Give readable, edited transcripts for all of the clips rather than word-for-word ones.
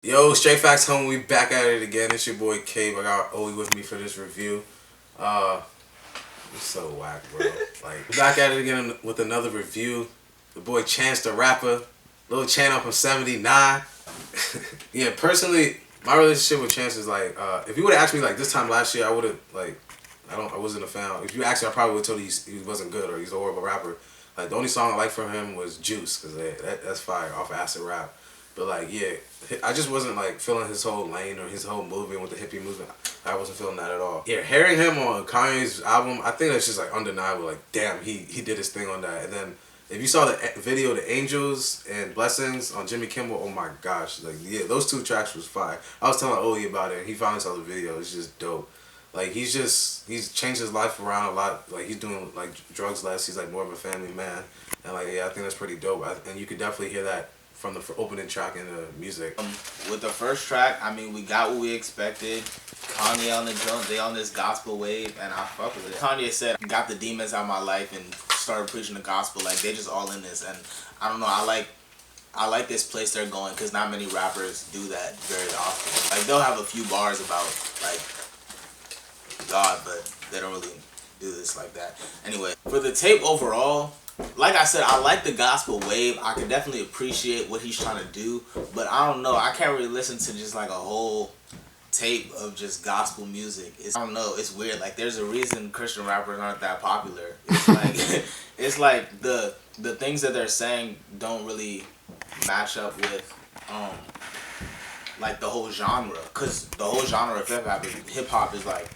Yo, Straight Facts Home, we back at it again. It's your boy Cave. I got Owie with me for this review. Uh, it's so whack, bro. Like, we back at it again with another review. The boy Chance the Rapper, little Chan from 79. Yeah, personally, my relationship with Chance is like, if you would have asked me like this time last year, I would have like, I wasn't a fan. If you asked me, I probably would have told you he wasn't good or he's a horrible rapper. Like the only song I like from him was Juice, cause that's fire off of Acid Rap. But like, yeah, I just wasn't like feeling his whole lane or his whole movement with the hippie movement. I wasn't feeling that at all. Yeah, hearing him on Kanye's album, I think that's just like undeniable. Like, damn, he did his thing on that. And then if you saw the video, The Angels and Blessings on Jimmy Kimmel, oh my gosh, like yeah, those two tracks was fire. I was telling Oli about it, and he finally saw the video. It's just dope. Like he's changed his life around a lot. Like he's doing like drugs less. He's like more of a family man, and like yeah, I think that's pretty dope. And you could definitely hear that from the opening track in the music. With the first track, I mean, we got what we expected. Kanye on the joint, they on this gospel wave, and I fuck with it. Kanye said, "Got the demons out of my life and started preaching the gospel." Like they just all in this, and I don't know. I like this place they're going because not many rappers do that very often. Like they'll have a few bars about like God, but they don't really do this like that. Anyway, for the tape overall, like I said, I like the gospel wave. I can definitely appreciate what he's trying to do, but I don't know. I can't really listen to just like a whole tape of just gospel music. I don't know. It's weird. Like there's a reason Christian rappers aren't that popular. It's like it's like the things that they're saying don't really match up with like the whole genre. Cause the whole genre of hip hop is like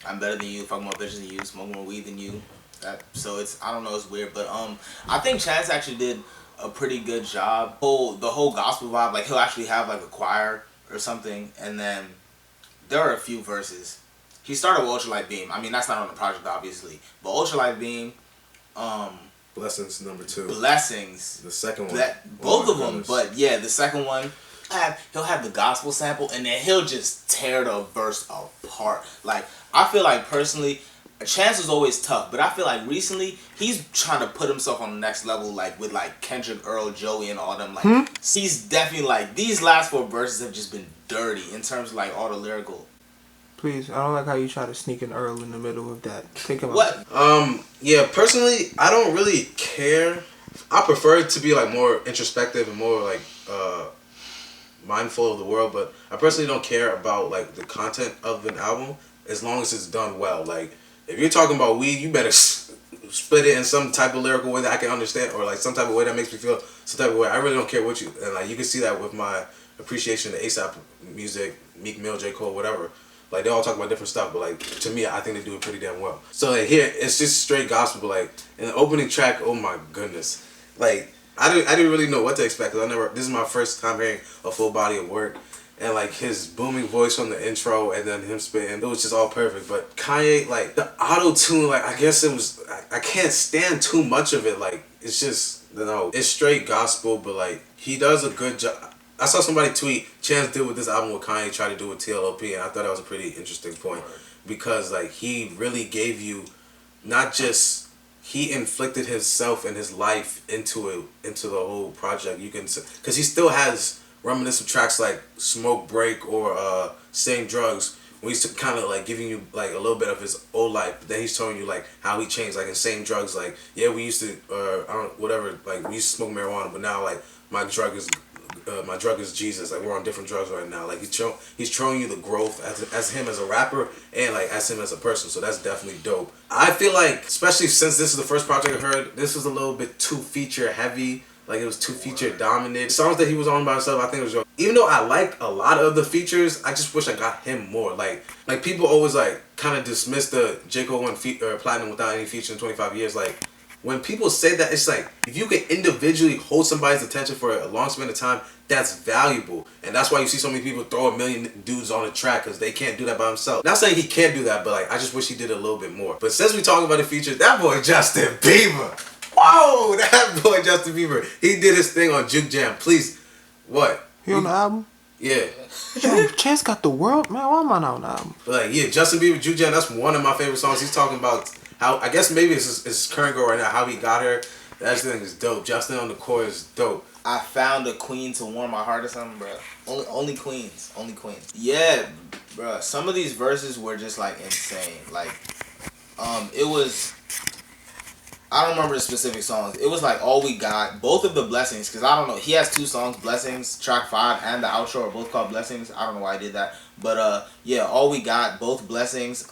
I'm better than you, fuck more bitches than you, smoke more weed than you. So it's I don't know, it's weird, but I think Chance actually did a pretty good job. The whole gospel vibe, like he'll actually have like a choir or something, and then there are a few verses. He started with Ultralight Beam. I mean that's not on the project obviously, but Ultralight Beam, Blessings #2. Blessings. The second one. Both of them, but yeah, the second one. He'll have the gospel sample and then he'll just tear the verse apart. Like I feel like personally, Chance was always tough, but I feel like recently he's trying to put himself on the next level, like with like Kendrick, Earl, Joey, and all them. Like he's definitely like these last 4 verses have just been dirty in terms of like all the lyrical. Please, I don't like how you try to sneak an Earl in the middle of that. Think about what? Yeah, personally, I don't really care. I prefer it to be like more introspective and more like mindful of the world, but I personally don't care about like the content of an album as long as it's done well. Like if you're talking about weed, you better split it in some type of lyrical way that I can understand, or like some type of way that makes me feel some type of way. I really don't care what you, and like you can see that with my appreciation of ASAP music, Meek Mill, J. Cole, whatever. Like they all talk about different stuff, but like to me, I think they do it pretty damn well. So like here, it's just straight gospel. But like in the opening track, oh my goodness, like I didn't really know what to expect. Cause this is my first time hearing a full body of work, and like his booming voice from the intro, and then him spitting, it was just all perfect. But Kanye, like the auto tune, like I guess it was, I can't stand too much of it. Like it's just it's straight gospel, but like he does a good job. I saw somebody tweet Chance did with this album what Kanye tried to do with TLOP, and I thought that was a pretty interesting point because like he really gave you not just he inflicted himself and his life into the whole project. You can because he still has reminiscent tracks like Smoke Break or Same Drugs when he's kind of like giving you like a little bit of his old life, but then he's telling you like how he changed. Like in Same Drugs, like yeah we used to I don't whatever, like we used to smoke marijuana, but now like my drug is Jesus. Like we're on different drugs right now. Like he's showing you the growth as him as a rapper and like as him as a person. So that's definitely dope. I feel like especially since this is the first project I heard, this was a little bit too feature heavy. Like it was too feature dominant. Songs that he was on by himself, I think it was dope. Even though I like a lot of the features, I just wish I got him more. Like people always like kind of dismiss the J. Cole went platinum without any feature in 25 years. Like when people say that, it's like if you can individually hold somebody's attention for a long span of time, that's valuable. And that's why you see so many people throw a million dudes on a track because they can't do that by themselves. Not saying he can't do that, but like I just wish he did a little bit more. But since we talking about the features, that boy Justin Bieber. Whoa, that boy Justin Bieber. He did his thing on Juke Jam. Please. What? He on the album? Yeah. Yo, Chance got the world? Man, why am I not on the album? But like, yeah, Justin Bieber, Juke Jam, that's one of my favorite songs. He's talking about how, I guess maybe it's his current girl right now, how he got her. That thing is dope. Justin on the chorus is dope. I found a queen to warm my heart or something, bro. Only queens. Yeah, bro. Some of these verses were just like insane. Like, it was. I don't remember the specific songs. It was like All We Got, both of the Blessings, because I don't know. He has 2 songs, Blessings, track 5, and the outro are both called Blessings. I don't know why I did that. But yeah, All We Got, both Blessings.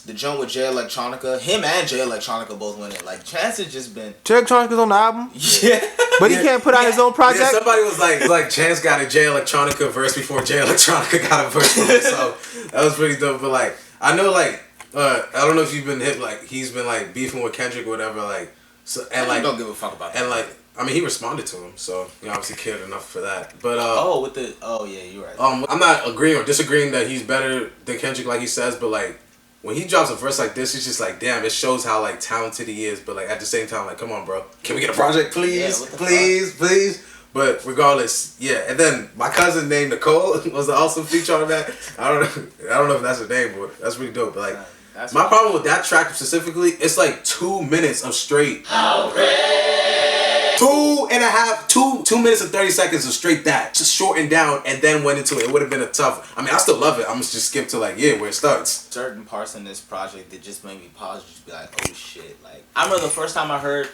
The joint with Jay Electronica, him and Jay Electronica both win it. Like, Chance has just been. Jay Electronica's on the album? Yeah. But he can't put out his own project? Yeah, somebody was like Chance got a Jay Electronica verse before Jay Electronica got a verse from him, so that was pretty dope. But like, I know like, I don't know if you've been hit, like, he's been like beefing with Kendrick or whatever, like, so, and like, don't give a fuck about that. And like, I mean, he responded to him, so he obviously cared enough for that. But yeah, you're right. I'm not agreeing or disagreeing that he's better than Kendrick, like he says, but like, when he drops a verse like this, it's just like, damn, it shows how like talented he is. But like at the same time, like, come on, bro, can we get a project, please, please? But regardless, yeah. And then my cousin named Nicole was an awesome feature on that. I don't know if that's her name, but that's really dope. But like, my problem with that track specifically, it's like 2 minutes of straight. 2 minutes and 30 seconds of straight that. Just shortened down and then went into it. It would have been a tough. I mean, I still love it. I'm just skip to like, yeah, where it starts. Certain parts in this project that just made me pause and just be like, oh shit. Like, I remember the first time I heard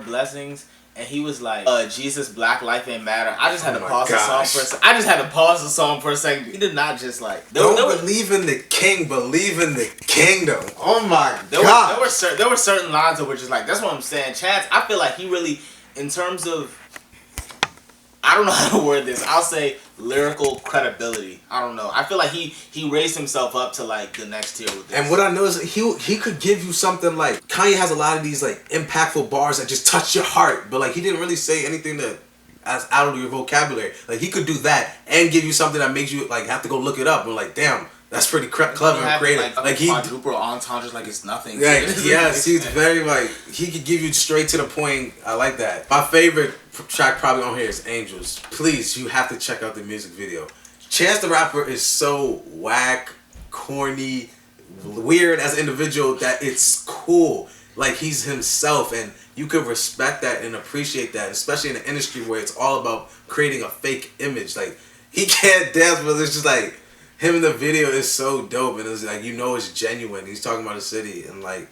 Blessings, and he was like, Jesus, Black Life Ain't Matter. I just had to pause the song for a second. I just had to pause the song for a second. He did not just like... Don't believe in the king, believe in the kingdom. Oh my God. There were certain lines that were just like, that's what I'm saying. Chance, I feel like he really, in terms of... I don't know how to word this. I'll say lyrical credibility. I don't know. I feel like he raised himself up to like the next tier with this. And what I know is he could give you something like Kanye has a lot of these like impactful bars that just touch your heart, but like he didn't really say anything that as out of your vocabulary. Like he could do that and give you something that makes you like have to go look it up and like, damn, that's pretty clever and creative. Like he quadruple entendres like it's nothing. Yeah, yes, he's very like he could give you straight to the point. I like that. My favorite track probably on here is Angels. Please, you have to check out the music video. Chance the Rapper is so whack, corny, weird as an individual that it's cool. Like he's himself, and you could respect that and appreciate that, especially in an industry where it's all about creating a fake image. Like he can't dance, but it's just like him in the video is so dope, and it's like it's genuine. He's talking about the city, and like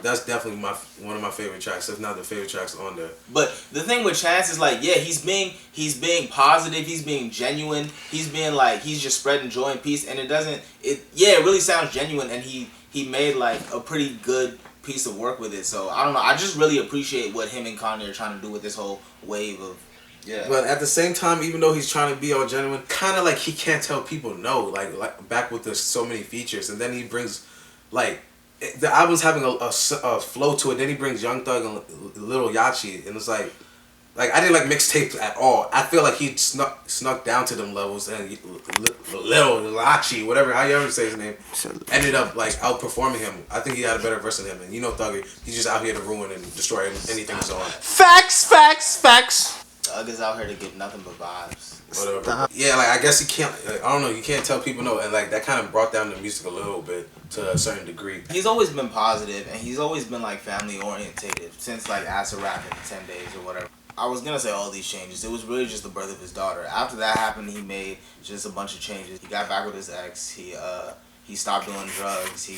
that's definitely one of my favorite tracks, if not the favorite tracks on there. But the thing with Chance is like, yeah, he's being positive, he's being genuine, he's being like he's just spreading joy and peace, and it really sounds genuine, and he made like a pretty good piece of work with it. So I don't know, I just really appreciate what him and Kanye are trying to do with this whole wave of. Yeah. But at the same time, even though he's trying to be all genuine, kind of like he can't tell people no. Like back with the so many features, and then he brings, like, the album's having a flow to it. Then he brings Young Thug and Lil Yachty, and it's like I didn't like mixtapes at all. I feel like he snuck down to them levels, and Lil Yachty, whatever, how you ever say his name, ended up like outperforming him. I think he had a better verse than him, and Thug, he's just out here to ruin and destroy anything he's on. Facts. Thug is out here to give nothing but vibes. Whatever. Stop. Yeah, like I guess you can't. Like, I don't know. You can't tell people no, and like that kind of brought down the music a little bit to a certain degree. He's always been positive, and he's always been like family orientated since like Acid Rap in 10 Days or whatever. I was gonna say all these changes. It was really just the birth of his daughter. After that happened, he made just a bunch of changes. He got back with his ex. He stopped doing drugs.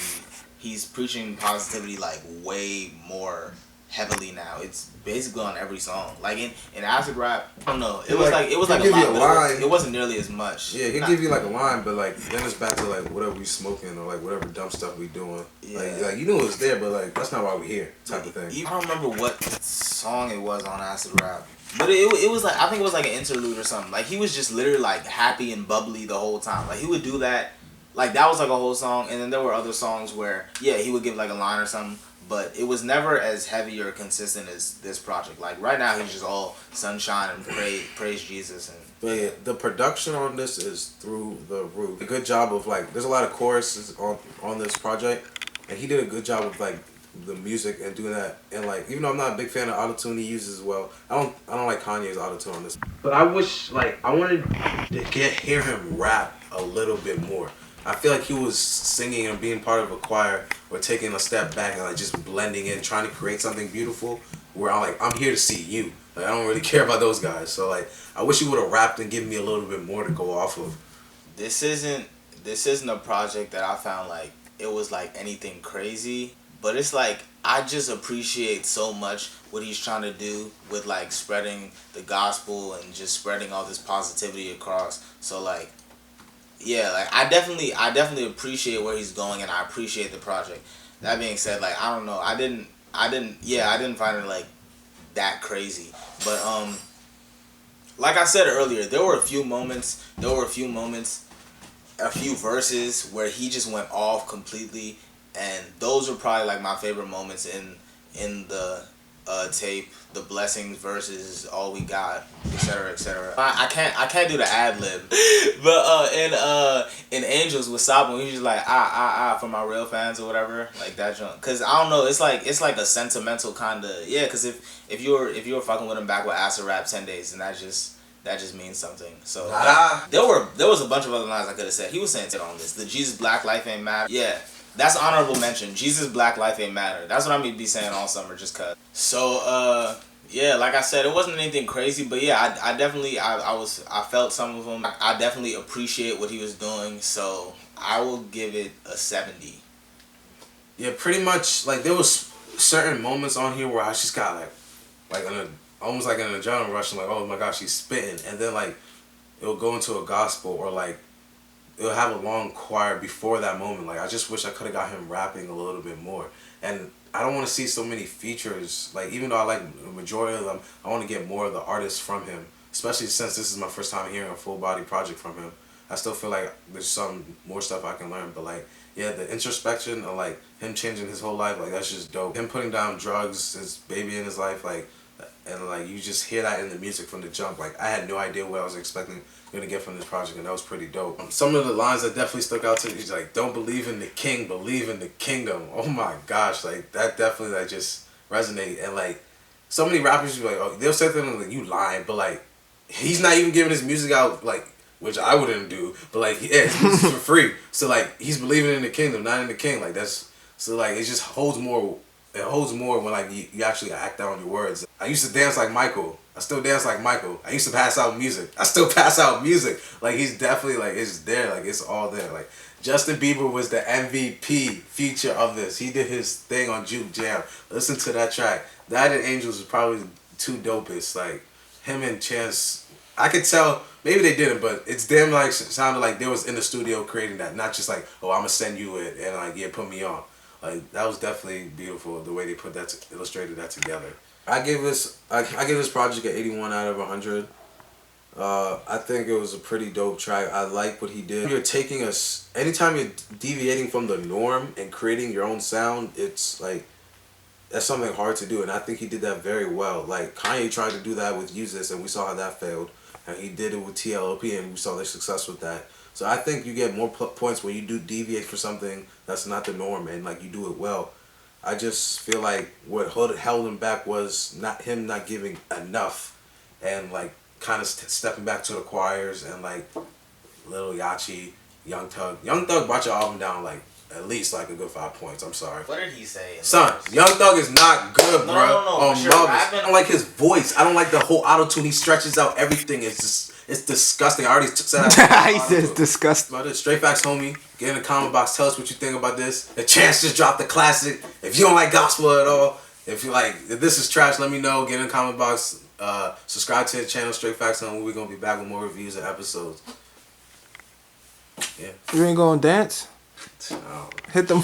He's preaching positivity like way more heavily now. It's basically on every song. Like in Acid Rap, I don't know. It was like a lot, but it wasn't nearly as much. Yeah, he'll give you like a line, but like then it's back to like whatever we smoking or like whatever dumb stuff we doing. Yeah. Like you knew it was there, but like that's not why we here type of thing. I don't remember what song it was on Acid Rap. But it was like, I think it was like an interlude or something. Like he was just literally like happy and bubbly the whole time. Like he would do that. Like that was like a whole song, and then there were other songs where he would give like a line or something. But it was never as heavy or consistent as this project. Like right now, he's just all sunshine and praise Jesus. But yeah, the production on this is through the roof. A good job of like, there's a lot of choruses on this project, and he did a good job of like the music and doing that. And like, even though I'm not a big fan of autotune he uses as well, I don't like Kanye's autotune on this. But I wish I wanted to hear him rap a little bit more. I feel like he was singing and being part of a choir or taking a step back and like just blending in, trying to create something beautiful where I'm here to see you. Like I don't really care about those guys. So like I wish he would have rapped and given me a little bit more to go off of. This isn't a project that I found like it was like anything crazy, but it's like I just appreciate so much what he's trying to do with like spreading the gospel and just spreading all this positivity across. So like yeah, like I definitely appreciate where he's going, and I appreciate the project. That being said, like I don't know, I didn't find it like that crazy, but like I said earlier, there were a few moments, a few verses where he just went off completely, and those were probably like my favorite moments in the tape. The blessings versus all we got, etc., etc. I can't do the ad lib, but in Angels with Sabo, when he's just like for my real fans or whatever, like that junk. Cause I don't know, it's like a sentimental kind of Cause if you were fucking with him back with Acid Rap 10 Days, and that just means something. So there was a bunch of other lines I could have said. He was saying it on this. The Jesus Black Life Ain't Matter. Yeah. That's honorable mention. Jesus Black Life Ain't Matter. That's what I'm gonna be saying all summer just cause. So yeah, like I said, it wasn't anything crazy, but yeah, I definitely I felt some of them. I definitely appreciate what he was doing, so I will give it a 70. Yeah, pretty much like there was certain moments on here where I just got almost like an adrenaline rush. I'm like, oh my gosh, he's spitting, and then like it'll go into a gospel or like it'll have a long choir before that moment. Like I just wish I could have got him rapping a little bit more. And I don't want to see so many features. Like even though I like the majority of them, I want to get more of the artists from him. Especially since this is my first time hearing a full body project from him. I still feel like there's some more stuff I can learn. But like yeah, the introspection of like him changing his whole life, like that's just dope. Him putting down drugs, his baby in his life, like. And like you just hear that in the music from the jump. Like I had no idea what I was expecting gonna get from this project, and that was pretty dope. Some of the lines that definitely stuck out to me is like, "Don't believe in the king, believe in the kingdom." Oh my gosh, like that definitely like just resonated. And like so many rappers be like, oh, they'll say something like, "You lying," but like he's not even giving his music out like, which I wouldn't do. But like yeah, his music's for free. So like he's believing in the kingdom, not in the king. Like that's so like it just holds more. It holds more when like you actually act out on your words. I used to dance like Michael. I still dance like Michael. I used to pass out music. I still pass out music. Like he's definitely like it's there. Like it's all there. Like Justin Bieber was the MVP feature of this. He did his thing on Juke Jam. Listen to that track. That and Angels was probably two dopest. Like him and Chance. I could tell maybe they didn't, but it's damn like sounded like they was in the studio creating that. Not just like oh I'm gonna send you it and like yeah put me on. Like that was definitely beautiful the way they put that illustrated that together. I give this project an 81 out of 100. I think it was a pretty dope track. I like what he did. You're taking us anytime you're deviating from the norm and creating your own sound. It's like that's something hard to do, and I think he did that very well. Like Kanye tried to do that with Use This, and we saw how that failed. And he did it with TLOP, and we saw their success with that. So I think you get more points when you do deviate for something that's not the norm and like you do it well. I just feel like what held him back was not giving enough and like kind of stepping back to the choirs and like Lil Yachty, Young Thug. Young Thug brought your album down like at least like a good 5 points. I'm sorry. What did he say? Son, Young Thug is not good, bro. No. Sure, I don't like his voice. I don't like the whole auto-tune. He stretches out everything. It's disgusting. I already said that. He says disgusting. About it. Straight facts, homie. Get in the comment box. Tell us what you think about this. The Chance just dropped the classic. If you don't like gospel at all, if this is trash, let me know. Get in the comment box. Subscribe to the channel, Straight Facts, homie. We're gonna be back with more reviews and episodes. Yeah. You ain't gonna dance? No. Hit them